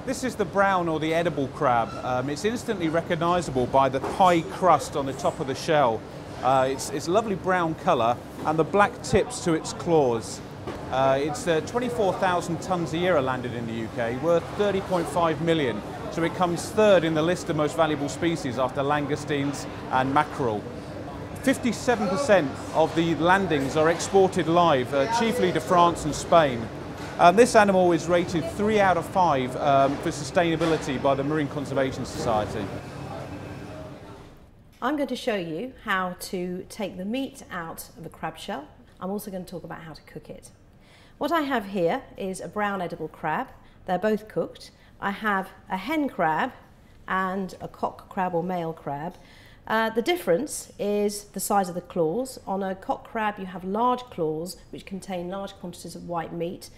This is the brown or the edible crab. It's instantly recognisable by the pie crust on the top of the shell. It's a lovely brown colour and the black tips to its claws. It's 24,000 tonnes a year are landed in the UK, worth 30.5 million. So it comes third in the list of most valuable species after langoustines and mackerel. 57% of the landings are exported live, chiefly to France and Spain. This animal is rated 3 out of 5 for sustainability by the Marine Conservation Society. I'm going to show you how to take the meat out of a crab shell. I'm also going to talk about how to cook it. What I have here is a brown edible crab. They're both cooked. I have a hen crab and a cock crab or male crab. The difference is the size of the claws. On a cock crab you have large claws which contain large quantities of white meat.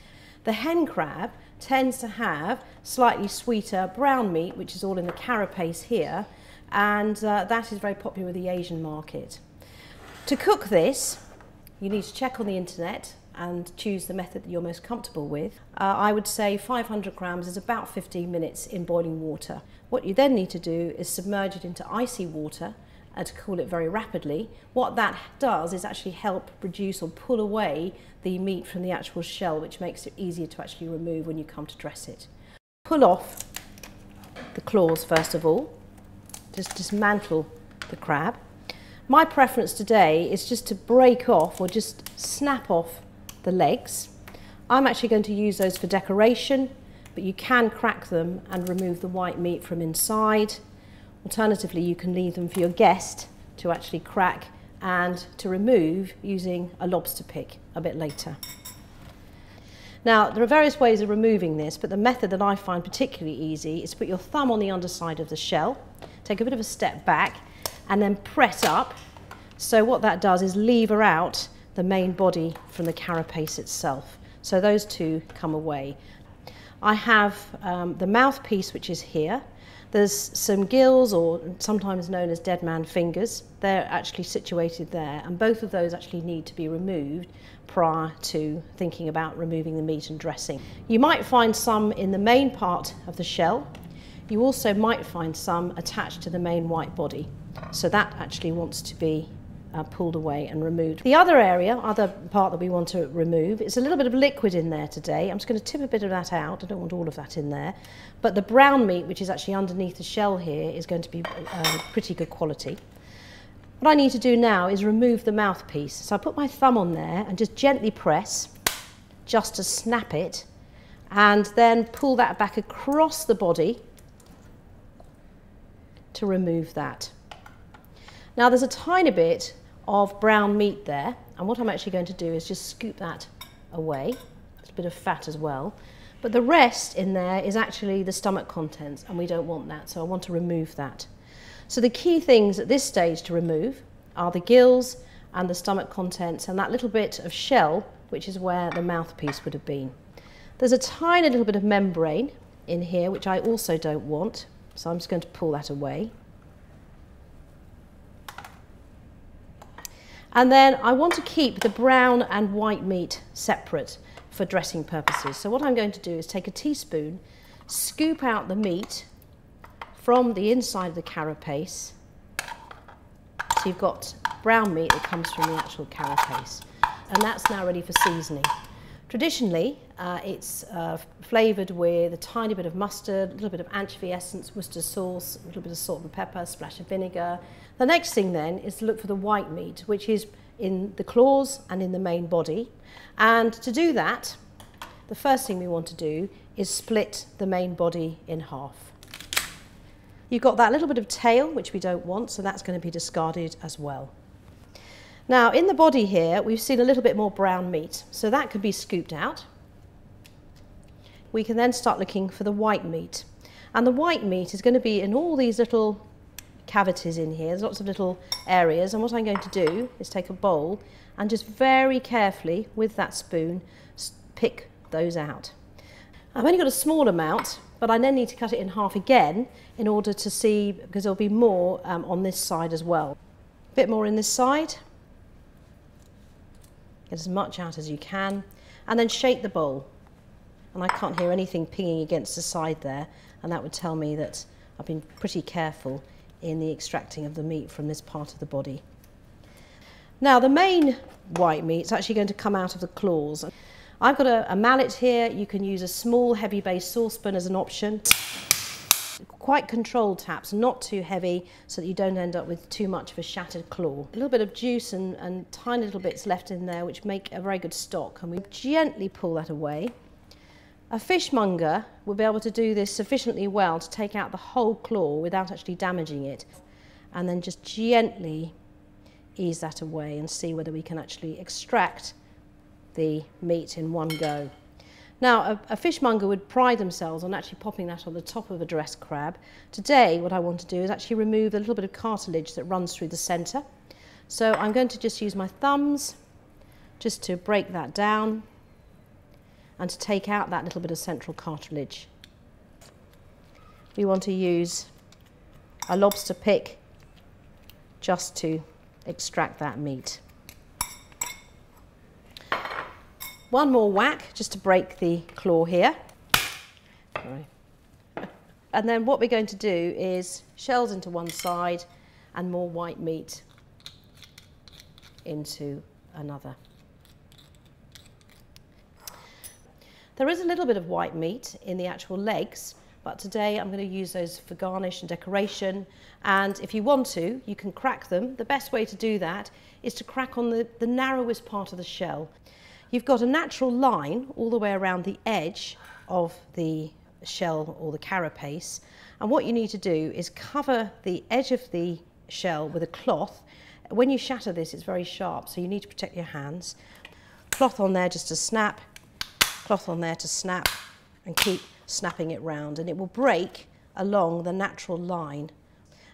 The hen crab tends to have slightly sweeter brown meat, which is all in the carapace here, and that is very popular with the Asian market. To cook this, you need to check on the internet and choose the method that you're most comfortable with. I would say 500 grams is about 15 minutes in boiling water. What you then need to do is submerge it into icy water to cool it very rapidly. What that does is actually help reduce or pull away the meat from the actual shell, which makes it easier to actually remove when you come to dress it. Pull off the claws first of all, just dismantle the crab. My preference today is just to break off or just snap off the legs. I'm actually going to use those for decoration, but you can crack them and remove the white meat from inside. Alternatively, you can leave them for your guest to actually crack and to remove using a lobster pick a bit later. Now, there are various ways of removing this, but the method that I find particularly easy is to put your thumb on the underside of the shell, take a bit of a step back, and then press up. So what that does is lever out the main body from the carapace itself. So those two come away. I have the mouthpiece, which is here. There's some gills, or sometimes known as dead man fingers. They're actually situated there, and both of those actually need to be removed prior to thinking about removing the meat and dressing. You might find some in the main part of the shell. You also might find some attached to the main white body. So that actually wants to be pulled away and removed. The other part that we want to remove, it's a little bit of liquid in there today. I'm just going to tip a bit of that out. I don't want all of that in there. But the brown meat, which is actually underneath the shell here, is going to be pretty good quality. What I need to do now is remove the mouthpiece. So I put my thumb on there and just gently press, just to snap it, and then pull that back across the body to remove that. Now there's a tiny bit of brown meat there, and what I'm actually going to do is just scoop that away. There's a bit of fat as well, but the rest in there is actually the stomach contents, and we don't want that, so I want to remove that. So the key things at this stage to remove are the gills and the stomach contents and that little bit of shell, which is where the mouthpiece would have been. There's a tiny little bit of membrane in here, which I also don't want, so I'm just going to pull that away. And then I want to keep the brown and white meat separate for dressing purposes. So what I'm going to do is take a teaspoon, scoop out the meat from the inside of the carapace. So you've got brown meat that comes from the actual carapace. And that's now ready for seasoning. Traditionally, it's flavoured with a tiny bit of mustard, a little bit of anchovy essence, Worcester sauce, a little bit of salt and pepper, a splash of vinegar. The next thing then is to look for the white meat, which is in the claws and in the main body. And to do that, the first thing we want to do is split the main body in half. You've got that little bit of tail, which we don't want, so that's going to be discarded as well. Now, in the body here, we've seen a little bit more brown meat, so that could be scooped out. We can then start looking for the white meat. And the white meat is going to be in all these little cavities in here. There's lots of little areas, and what I'm going to do is take a bowl and just very carefully, with that spoon, pick those out. I've only got a small amount, but I then need to cut it in half again in order to see, because there'll be more on this side as well. A bit more in this side. Get as much out as you can, and then shake the bowl. and I can't hear anything pinging against the side there, and that would tell me that I've been pretty careful in the extracting of the meat from this part of the body. Now the main white meat is actually going to come out of the claws. I've got a mallet here. You can use a small heavy base saucepan as an option. Quite controlled taps, not too heavy, so that you don't end up with too much of a shattered claw. A little bit of juice and tiny little bits left in there which make a very good stock, and we gently pull that away. A fishmonger will be able to do this sufficiently well to take out the whole claw without actually damaging it, and then just gently ease that away and see whether we can actually extract the meat in one go. Now, a fishmonger would pride themselves on actually popping that on the top of a dressed crab. Today, what I want to do is actually remove a little bit of cartilage that runs through the centre. So I'm going to just use my thumbs just to break that down and to take out that little bit of central cartilage. We want to use a lobster pick just to extract that meat. One more whack just to break the claw here. Sorry. And then what we're going to do is shells into one side and more white meat into another. There is a little bit of white meat in the actual legs, but today I'm going to use those for garnish and decoration. And if you want to, you can crack them. The best way to do that is to crack on the narrowest part of the shell. You've got a natural line all the way around the edge of the shell or the carapace, and what you need to do is cover the edge of the shell with a cloth. When you shatter this, it's very sharp, so you need to protect your hands. Cloth on there just to snap, cloth on there to snap, and keep snapping it round, and it will break along the natural line.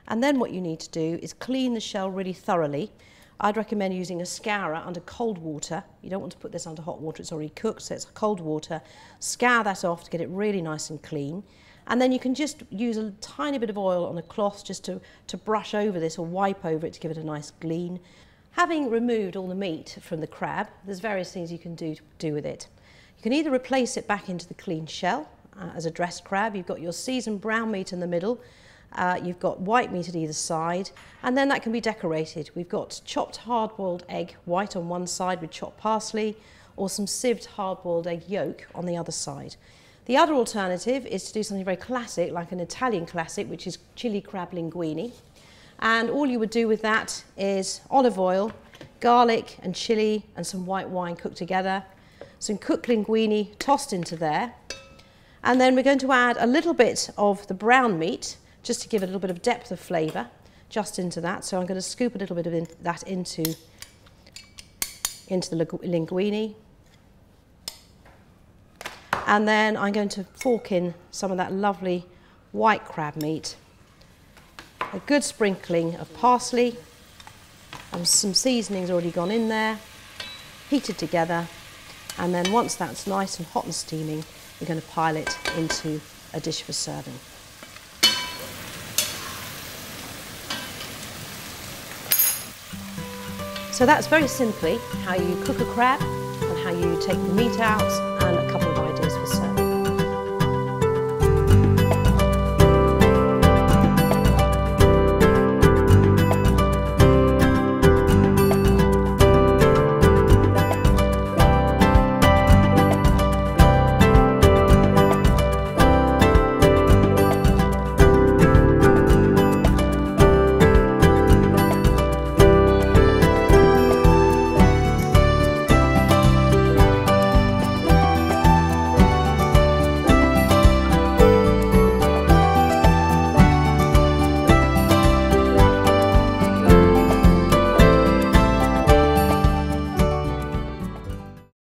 And then what you need to do is clean the shell really thoroughly. I'd recommend using a scourer under cold water. You don't want to put this under hot water, it's already cooked, so it's cold water. Scour that off to get it really nice and clean. And then you can just use a tiny bit of oil on a cloth just to brush over this or wipe over it to give it a nice glean. Having removed all the meat from the crab, there's various things you can do with it. You can either replace it back into the clean shell as a dressed crab. You've got your seasoned brown meat in the middle. You've got white meat at either side, and then that can be decorated. We've got chopped hard-boiled egg white on one side with chopped parsley, or some sieved hard-boiled egg yolk on the other side. The other alternative is to do something very classic, like an Italian classic, which is chili crab linguine. And all you would do with that is olive oil, garlic and chili and some white wine cooked together, some cooked linguine tossed into there, and then we're going to add a little bit of the brown meat just to give it a little bit of depth of flavour just into that. So I'm going to scoop a little bit of that into the linguine. And then I'm going to fork in some of that lovely white crab meat, a good sprinkling of parsley, and some seasonings already gone in there, heated together. And then once that's nice and hot and steaming, we're going to pile it into a dish for serving. So that's very simply how you cook a crab and how you take the meat out and